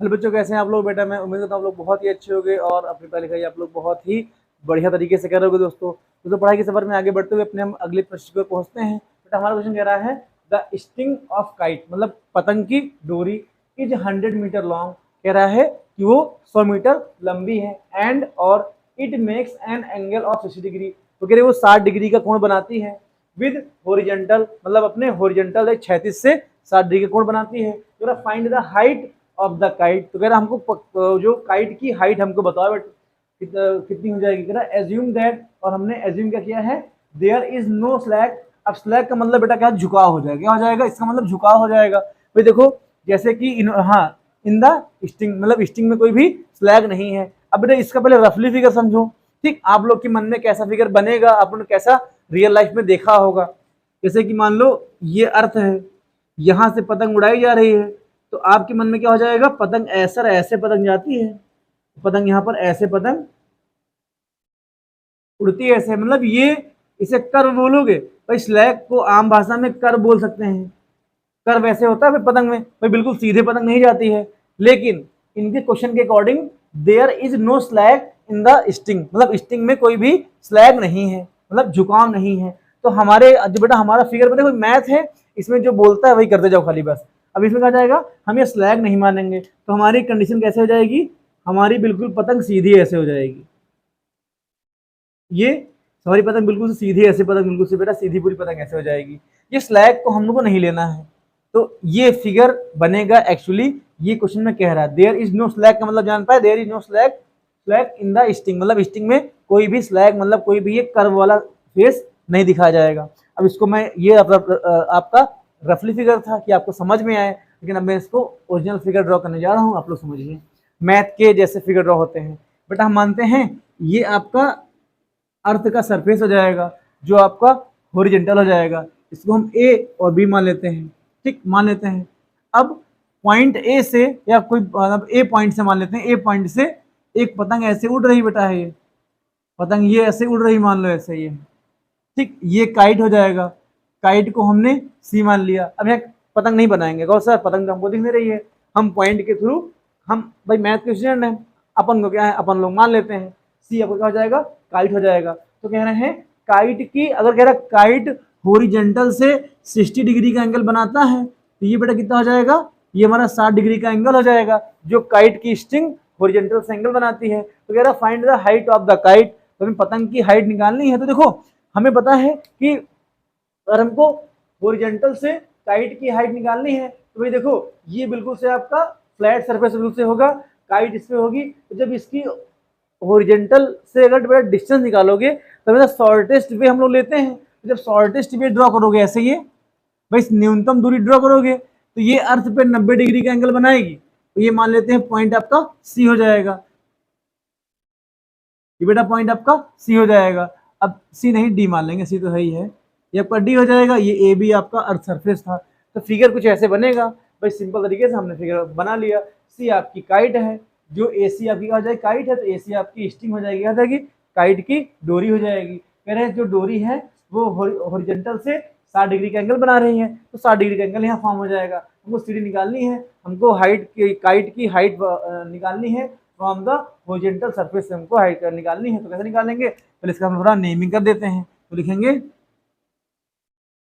Hello बच्चों, कैसे हैं आप लोग? बेटा मैं उम्मीद करता हूँ आप लोग बहुत ही अच्छे होंगे और अपनी पढ़ाई लिखाई आप लोग बहुत ही बढ़िया तरीके से कर रहे होगे। दोस्तों पढ़ाई के सफर में आगे बढ़ते हुए अपने हम अगले प्रश्न पर पहुंचते हैं। बेटा हमारा क्वेश्चन कह रहा है द स्टिंग ऑफ काइट, मतलब पतंग की डोरी इज 100 मीटर लॉन्ग। कह रहा है कि वो 100 मीटर लंबी है एंड और it makes an angle of 60 degree. तो कह रहे वो 60 डिग्री का कोण बनाती है विद होरिजेंटल, मतलब अपने होरिजेंटल एक 36 से 60 डिग्री का कोण बनाती है। तो find the height of the kite. तो कह रहा हमको जो काइट की हाइट हमको बताओ बट कितनी हो जाएगी। कह रहा एज्यूम दैट, और हमने एज्यूम क्या किया है, देयर इज नो स्लैग। अब स्लैग का मतलब बेटा क्या, झुकाव हो जाएगा। क्या हो जाएगा, इसका मतलब झुकाव हो जाएगा। भाई देखो जैसे कि इन द स्टिंग, मतलब स्टिंग में कोई भी स्लैग नहीं है। अब बेटा इसका पहले रफली फिगर समझो। ठीक, आप लोग के मन में कैसा फिगर बनेगा, आपने कैसा रियल लाइफ में देखा होगा। जैसे कि मान लो ये अर्थ है, यहां से पतंग उड़ाई जा रही है, तो आपके मन में क्या हो जाएगा, पतंग ऐसा ऐसे पतंग जाती है, पतंग यहाँ पर ऐसे पतंग उड़ती है ऐसे, मतलब ये इसे कर्व बोलोगे। भाई स्लैग को आम भाषा में कर्व बोल सकते हैं। कर्व ऐसे होता है पतंग में, भाई बिल्कुल सीधे पतंग नहीं जाती है। लेकिन इनके क्वेश्चन के according there is no slack in the string, मतलब स्टिंग में कोई भी स्लैग नहीं है, मतलब झुकाव नहीं है। तो हमारे जो बेटा हमारा फिगर में देखो मैथ है, इसमें जो बोलता है वही करते जाओ खाली बस। अब इसमें कहा जाएगा हम ये स्लैग नहीं मानेंगे, तो हमारी कंडीशन कैसे हो जाएगी, हमारी बिल्कुल पतंग सीधी ऐसे हो जाएगी। ये हमारी पतंग बिल्कुल सीधी ऐसे, पतंग बिल्कुल से बेटा सीधी पूरी पतंग ऐसे हो जाएगी। ये स्लैग को हम लोग को नहीं लेना है, तो ये फिगर बनेगा एक्चुअली। ये क्वेश्चन में कह रहा है देयर इज नो स्लैग का मतलब जान पाए, there is no slack slack in the string, मतलब स्टिंग में कोई भी स्लैग, मतलब कोई भी ये कर्व वाला फेस नहीं दिखाया जाएगा। अब इसको मैं ये आपका रफली फिगर था कि आपको समझ में आए, लेकिन अब मैं इसको ओरिजिनल फिगर ड्रॉ करने जा रहा हूँ। आप लोग समझिए, मैथ के जैसे फिगर ड्रॉ होते हैं। बेटा हम मानते हैं ये आपका अर्थ का सरफेस हो जाएगा, जो आपका हॉरिजॉन्टल हो जाएगा। इसको हम ए और बी मान लेते हैं। ठीक, मान लेते हैं। अब पॉइंट ए से, या कोई मतलब ए पॉइंट से मान लेते हैं, ए पॉइंट से एक पतंग ऐसे उड़ रही बेटा है, ये पतंग ये ऐसे उड़ रही, मान लो ऐसे ये। ठीक, ये काइट हो जाएगा। काइट को हमने सी मान लिया। अब यहाँ पतंग नहीं बनाएंगे, कहो सर पतंग तो हमको दिख नहीं रही है। हम पॉइंट के थ्रू, हम भाई मैथ के स्टूडेंट हैं, अपन को क्या है, अपन लोग मान लेते हैं सी आपको क्या हो जाएगा, काइट हो जाएगा। तो कह रहे हैं काइट की, अगर कह रहा काइट होरिजेंटल से 60 डिग्री का एंगल बनाता है, तो ये बेटा कितना हो जाएगा, ये हमारा 60 डिग्री का एंगल हो जाएगा, जो काइट की स्टिंग होरिजेंटल से एंगल बनाती है। तो कह रहा find the height of the kite. तो हमें पतंग की हाइट निकालनी है। तो देखो हमें पता है कि अगर हमको होरिजेंटल से काइट की हाइट निकालनी है, तो भाई देखो ये बिल्कुल से आपका फ्लैट सरफेस बिल्कुल से होगा, काइट इसमें होगी। तो जब इसकी होरिजेंटल से अगर डिस्टेंस निकालोगे, तो मेरा शॉर्टेस्ट वे हम लोग लेते हैं। तो जब शॉर्टेस्ट वे ड्रॉ करोगे ऐसे, ये भाई न्यूनतम दूरी ड्रॉ करोगे, तो ये अर्थ पे 90 डिग्री का एंगल बनाएगी। तो ये मान लेते हैं पॉइंट आपका सी हो जाएगा। ये बेटा पॉइंट आपका सी हो जाएगा। अब सी नहीं डी मान लेंगे, सी तो है ही है, ये आपका डी हो जाएगा। ये ए बी आपका अर्थ सरफेस था। तो फिगर कुछ ऐसे बनेगा। भाई सिंपल तरीके से हमने फिगर बना लिया। सी आपकी काइट है, जो ए सी आपकी हो जाएगी काइट है, तो ए सी आपकी स्टिंग हो जाएगी, हो जाएगी काइट की डोरी हो जाएगी। कह रहे हैं जो डोरी है वो हॉरिजॉन्टल से 60 डिग्री का एंगल बना रही है, तो 60 डिग्री का एंगल यहाँ फॉर्म हो जाएगा। हमको सीढ़ी निकालनी है, हमको हाइट की, काइट की हाइट निकालनी है फ्रॉम द होरिजेंटल सरफेस से, हमको हाइट निकालनी है। तो कैसे निकालेंगे, पहले इसका हम थोड़ा नेमिंग कर देते हैं। तो लिखेंगे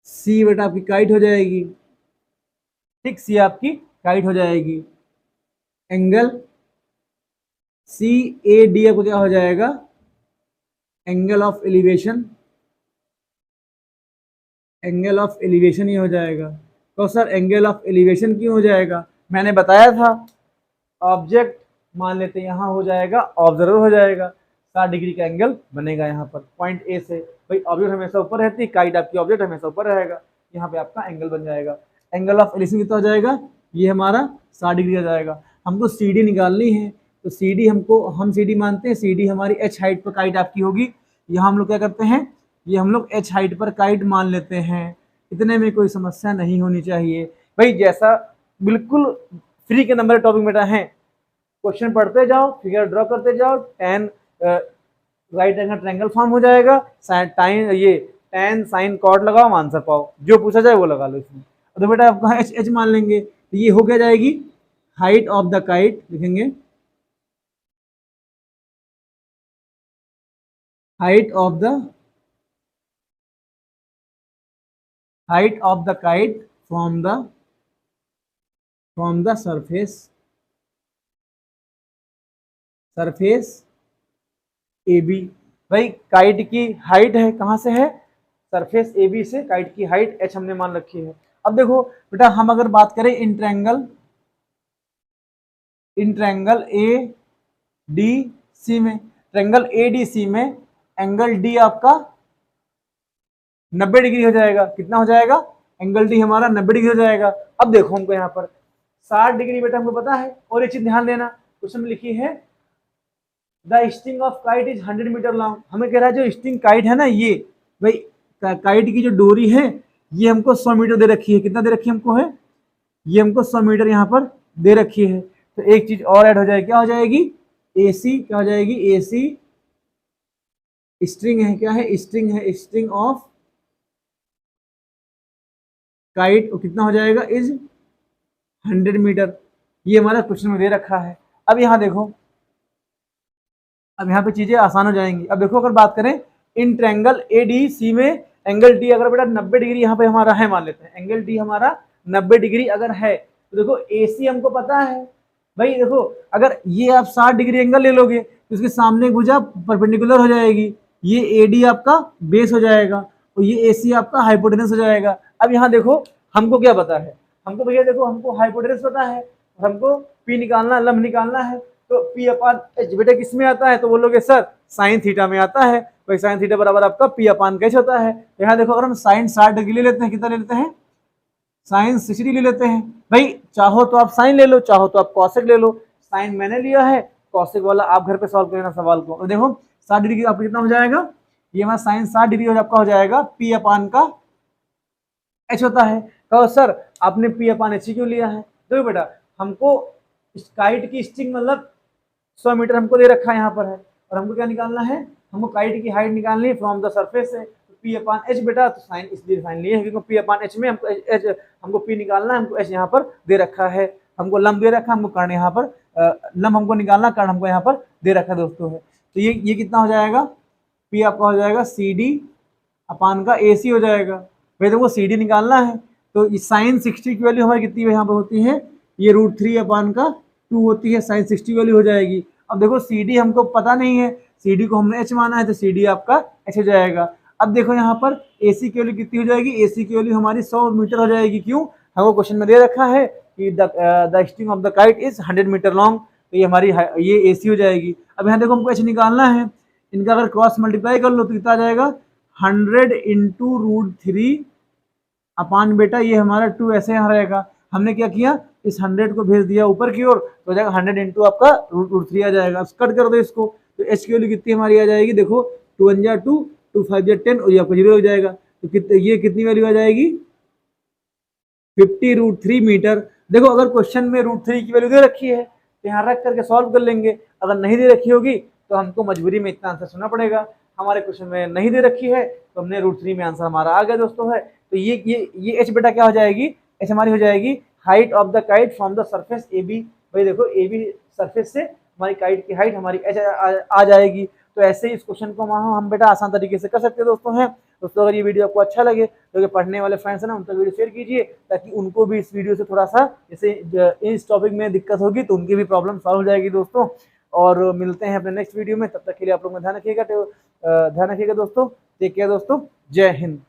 सी बेटा आपकी काइट हो जाएगी। ठीक, सी आपकी काइट हो जाएगी। एंगल सी ए डी आपको क्या हो जाएगा, angle of elevation. Angle of elevation ही हो जाएगा। तो सर एंगल ऑफ एलिवेशन क्यों हो जाएगा, मैंने बताया था ऑब्जेक्ट मान लेते हैं, यहाँ हो जाएगा ऑब्जर्वर हो जाएगा, 60 डिग्री का एंगल बनेगा यहाँ पर पॉइंट ए से। भाई ऑब्जेक्ट हमेशा ऊपर रहती है, काइट आपकी ऑब्जेक्ट हमेशा ऊपर रहेगा, यहाँ पे आपका एंगल बन जाएगा। एंगल ऑफ एलिवेशन कितना हो जाएगा, ये हमारा 60 डिग्री हो जाएगा। हमको सी डी निकालनी है, तो सी डी हम सी डी मानते हैं, सी डी हमारी एच हाइट पर काइट आपकी होगी। यहाँ हम लोग क्या करते हैं, ये हम लोग एच हाइट पर काइट मान लेते हैं। इतने में कोई समस्या नहीं होनी चाहिए। भाई जैसा बिल्कुल फ्री के नंबर टॉपिक बेटा है, क्वेश्चन पढ़ते जाओ, फिगर ड्रॉ करते जाओ, ten right angle triangle form हो जाएगा, टाइन ये टेन साइन कॉट लगाओ, आंसर पाओ, जो पूछा जाए वो लगा लो इसमें। तो बेटा आपका एच एच मान लेंगे, तो ये हो क्या जाएगी हाइट ऑफ द काइट लिखेंगे, height of the kite from the surface A B. भाई काइट की हाइट है, कहाँ से है, सरफेस ए बी से काइट की हाइट h हमने मान रखी है। अब देखो बेटा, हम अगर बात करें in triangle A D C में, ट्रायंगल ए डी सी में एंगल डी आपका 90 डिग्री हो जाएगा। कितना हो जाएगा, एंगल डी हमारा 90 डिग्री हो जाएगा। अब देखो हमको यहाँ पर 60 डिग्री बेटा हमको पता है, और एक चीज ध्यान देना, क्वेश्चन में लिखी है the string of kite is 100 metre long. हमें कह रहा है जो स्टिंग काइट है ना, ये भाई काइट की जो डोरी है ये हमको 100 मीटर दे रखी है। कितना दे रखी है हमको, है ये हमको 100 मीटर यहाँ पर दे रखी है। तो एक चीज और ऐड हो जाएगी, क्या हो जाएगी, एसी, क्या हो जाएगी, एसी स्ट्रिंग है, क्या है, स्ट्रिंग है, स्ट्रिंग ऑफ काइट, कितना हो जाएगा, इज 100 मीटर। ये हमारा क्वेश्चन में दे रखा है। अब यहाँ देखो, अब यहाँ पे चीजें आसान हो जाएंगी। अब देखो, अगर बात करें in triangle A D C में एंगल डी अगर बेटा 90 डिग्री यहाँ पे हमारा है, मान लेते हैं एंगल डी हमारा 90 डिग्री अगर है, तो देखो ए सी हमको पता है भाई। देखो अगर ये आप 60 डिग्री एंगल ले लोगे तो इसके सामने भुजा परपेंडिकुलर हो जाएगी, ये ए डी आपका बेस हो जाएगा और ये ए सी आपका हाइपोटेनस हो जाएगा। अब यहाँ देखो हमको क्या पता है, हमको भैया देखो हमको हाइपोटेनस पता है, हमको पी निकालना, लंब निकालना है। तो पी अपान एच बेटा किस में आता है, तो बोलोगे सर साइन थीटा में आता है। भाई साइन थीटा बराबर आपका पी अपान कैच होता है। यहाँ देखो अगर हम साइन 60 डिग्री ले लेते हैं, कितना ले लेते हैं, साइन 60 ले लेते हैं। भाई चाहो तो आप साइन ले लो, चाहो तो आप कॉसेक ले लो। साइन मैंने लिया है, कॉसेक वाला आप घर पे सॉल्व कर लेना सवाल को। और देखो 60 डिग्री आपका कितना हो जाएगा, ये हमारा साइन 60 डिग्री आपका हो जाएगा पी अपान का एच होता है। कहो सर आपने पी अपान एच क्यों लिया है, देखो बेटा हमको काइट की स्ट्रिंग मतलब 100 मीटर हमको दे रखा है यहाँ पर है, और हमको क्या निकालना है, हमको काइट की हाइट निकालनी है फ्रॉम द सरफेस है। तो पी अपान एच बेटा, तो साइन इसलिए साइन लिए है क्योंकि पी अपान एच में हमको एच हमको पी निकालना है, हमको एच यहाँ पर दे रखा है, हमको लंब दे रखा है, हमको कर्ण यहाँ पर लंब हमको निकालना, कर्ण हमको यहाँ पर दे रखा है दोस्तों है। तो ये कितना हो जाएगा, पी आपका हो जाएगा सी डी अपान का ए सी हो जाएगा। भाई देखो सी डी निकालना है, तो साइन 60 की वैल्यू हमारी कितनी यहाँ पर होती है, ये √3 अपान का 2 होती है, साइन 60 वैल्यू हो जाएगी। अब देखो सी डी हमको पता नहीं है, सी डी को हमने एच माना है, तो सी डी आपका एच हो जाएगा। अब देखो यहाँ पर ए सी की वैल्यू कितनी हो जाएगी, ए सी की वैल्यू हमारी 100 मीटर हो जाएगी। क्यों, हमको क्वेश्चन में दे रखा है कि the string of the kite is 100 metre long, तो ये हमारी ये ए सी हो जाएगी। अब यहाँ देखो हमको एच निकालना है, इनका अगर क्रॉस मल्टीप्लाई कर लो तो कितना आ जाएगा, 100 इंटू √3 अपान बेटा ये हमारा 2 ऐसे यहाँ रहेगा। हमने क्या किया, इस 100 को भेज दिया ऊपर की ओर, तो हो जाएगा 100 इंटू आपका √3 आ जाएगा। कट कर दो इसको, तो एच की वैल्यू कितनी हमारी आ जाएगी, देखो 2 1 जा 2, 2 5 जा 10, और ये आपको 0 हो जाएगा। तो ये कितनी वैल्यू आ जाएगी, 50 √3 मीटर। देखो अगर क्वेश्चन में √3 की वैल्यू दे रखी है तो यहाँ रख करके सॉल्व कर लेंगे, अगर नहीं दे रखी होगी तो हमको मजबूरी में इतना आंसर सुनना पड़ेगा। हमारे क्वेश्चन में नहीं दे रखी है तो हमने √3 में आंसर हमारा आ गया दोस्तों है। तो ये एच बेटा क्या हो जाएगी, एच हमारी हो जाएगी height of the kite from the surface A B. भाई देखो ए बी सरफेस से हमारी काइट की हाइट हमारी एच आ जाएगी। तो ऐसे ही इस क्वेश्चन को हम बेटा आसान तरीके से कर सकते हैं दोस्तों हैं। दोस्तों अगर ये वीडियो आपको अच्छा लगे तो पढ़ने वाले फ्रेंड्स हैं ना, उन तक वीडियो शेयर कीजिए, ताकि उनको भी इस वीडियो से थोड़ा सा जैसे इस टॉपिक में दिक्कत होगी तो उनकी भी प्रॉब्लम सॉल्व हो जाएगी दोस्तों। और मिलते हैं अपने नेक्स्ट वीडियो में, तब तक के लिए आप लोग ध्यान रखिएगा दोस्तों। टेक केयर दोस्तों, जय हिंद।